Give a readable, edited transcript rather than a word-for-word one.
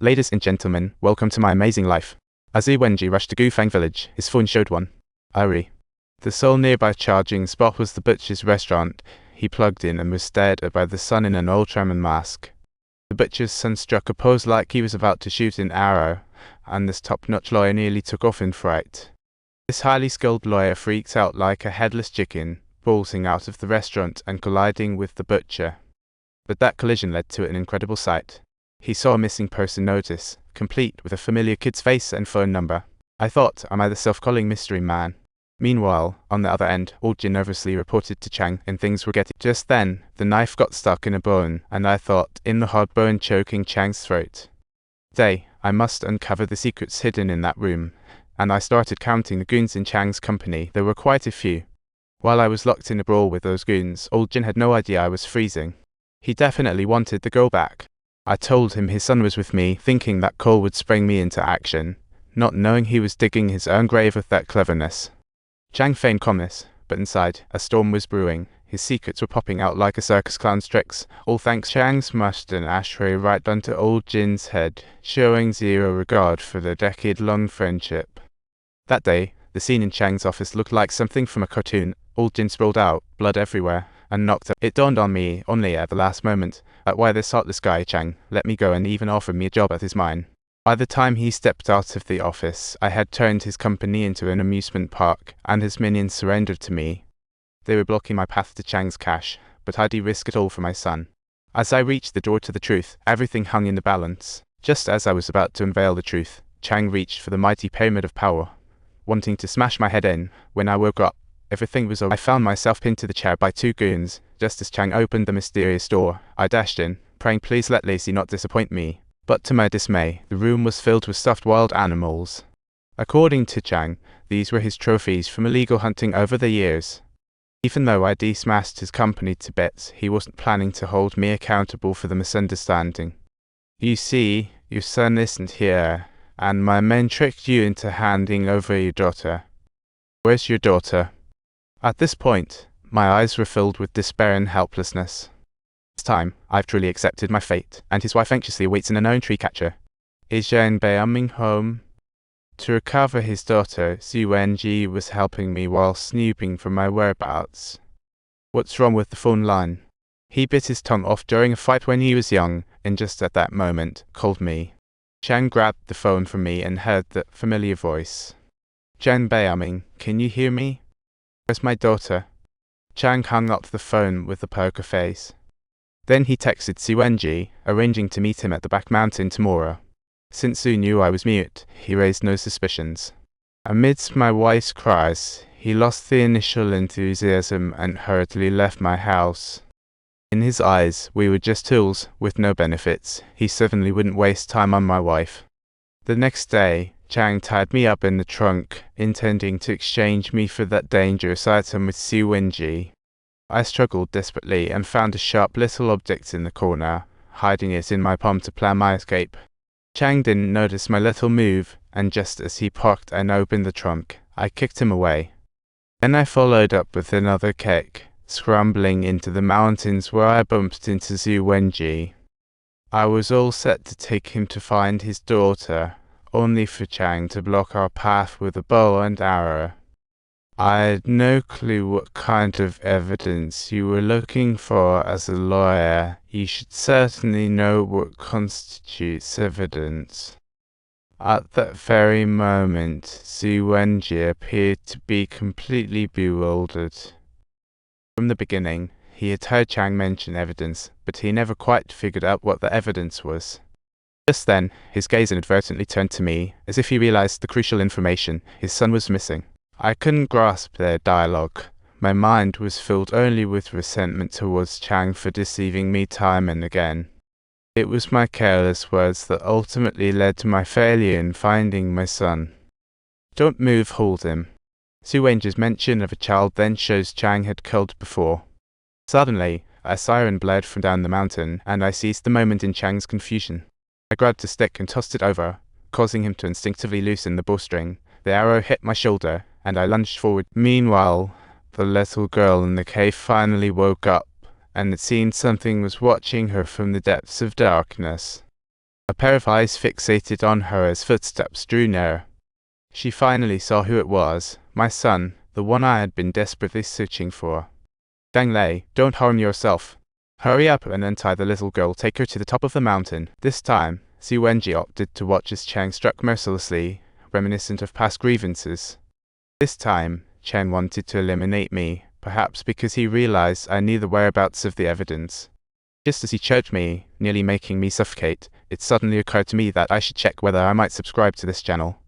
Ladies and gentlemen, welcome to my amazing life. As Wenjie rushed to Gufeng village, his phone showed one. Ari. The sole nearby charging spot was the butcher's restaurant. He plugged in and was stared at by the son in an ultraman mask. The butcher's son struck a pose like he was about to shoot an arrow, and this top-notch lawyer nearly took off in fright. This highly skilled lawyer freaked out like a headless chicken, bolting out of the restaurant and colliding with the butcher. But that collision led to an incredible sight. He saw a missing person notice, complete with a familiar kid's face and phone number. I thought, am I the self-calling mystery man? Meanwhile, on the other end, Wenjie nervously reported to Chang, and things were getting. Just then, the knife got stuck in a bone, and I thought, in the hard bone choking Chang's throat. Today, I must uncover the secrets hidden in that room, and I started counting the goons in Chang's company. There were quite a few. While I was locked in a brawl with those goons, Wenjie had no idea I was freezing. He definitely wanted the girl back. I told him his son was with me, thinking that call would spring me into action, not knowing he was digging his own grave with that cleverness. Chang feigned calmness, but inside, a storm was brewing. His secrets were popping out like a circus clown's tricks, all thanks Chang smashed an ashtray right onto Wenjie's head, showing zero regard for their decade-long friendship. That day, the scene in Chang's office looked like something from a cartoon. Wenjie sprawled out, blood everywhere, and knocked up. It dawned on me, only at the last moment, that why this heartless guy, Chang, let me go and even offered me a job at his mine. By the time he stepped out of the office, I had turned his company into an amusement park, and his minions surrendered to me. They were blocking my path to Chang's cash, but I'd risk it all for my son. As I reached the door to the truth, everything hung in the balance. Just as I was about to unveil the truth, Chang reached for the mighty pyramid of power, wanting to smash my head in. When I woke up, everything was over. I found myself pinned to the chair by two goons. Just as Chang opened the mysterious door, I dashed in, praying please let Lacey not disappoint me. But to my dismay, the room was filled with stuffed wild animals. According to Chang, these were his trophies from illegal hunting over the years. Even though I smashed his company to bits, he wasn't planning to hold me accountable for the misunderstanding. You see, your son isn't here, and my men tricked you into handing over your daughter. Where's your daughter? At this point, my eyes were filled with despair and helplessness. This time, I've truly accepted my fate, and his wife anxiously awaits an unknown tree catcher. Is Chang coming home? To recover his daughter, Wenjie was helping me while snooping for my whereabouts. What's wrong with the phone line? He bit his tongue off during a fight when he was young, and just at that moment, called me. Chang grabbed the phone from me and heard that familiar voice. Chang Beaming, can you hear me? Where's my daughter? Chang hung up the phone with a poker face. Then he texted Wenjie, arranging to meet him at the back mountain tomorrow. Since Su knew I was mute, he raised no suspicions. Amidst my wife's cries, he lost the initial enthusiasm and hurriedly left my house. In his eyes, we were just tools, with no benefits. He certainly wouldn't waste time on my wife. The next day, Chang tied me up in the trunk, intending to exchange me for that dangerous item with Wenjie. I struggled desperately and found a sharp little object in the corner, hiding it in my palm to plan my escape. Chang didn't notice my little move, and just as he parked and opened the trunk, I kicked him away. Then I followed up with another kick, scrambling into the mountains where I bumped into Wenjie. I was all set to take him to find his daughter, only for Chang to block our path with a bow and arrow. I had no clue what kind of evidence you were looking for as a lawyer. You should certainly know what constitutes evidence. At that very moment, Wenjie appeared to be completely bewildered. From the beginning, he had heard Chang mention evidence, but he never quite figured out what the evidence was. Just then, his gaze inadvertently turned to me, as if he realized the crucial information: his son was missing. I couldn't grasp their dialogue. My mind was filled only with resentment towards Chang for deceiving me time and again. It was my careless words that ultimately led to my failure in finding my son. Don't move, hold him. Wenjie's mention of a child then shows Chang had killed before. Suddenly, a siren blared from down the mountain, and I seized the moment in Chang's confusion. I grabbed a stick and tossed it over, causing him to instinctively loosen the bowstring. The arrow hit my shoulder, and I lunged forward. Meanwhile, the little girl in the cave finally woke up, and it seemed something was watching her from the depths of darkness. A pair of eyes fixated on her as footsteps drew nearer. She finally saw who it was, my son, the one I had been desperately searching for. Dang Lei, don't harm yourself. Hurry up and untie the little girl, take her to the top of the mountain. This time, Wenjie opted to watch as Chang struck mercilessly, reminiscent of past grievances. This time, Chang wanted to eliminate me, perhaps because he realized I knew the whereabouts of the evidence. Just as he choked me, nearly making me suffocate, it suddenly occurred to me that I should check whether I might subscribe to this channel.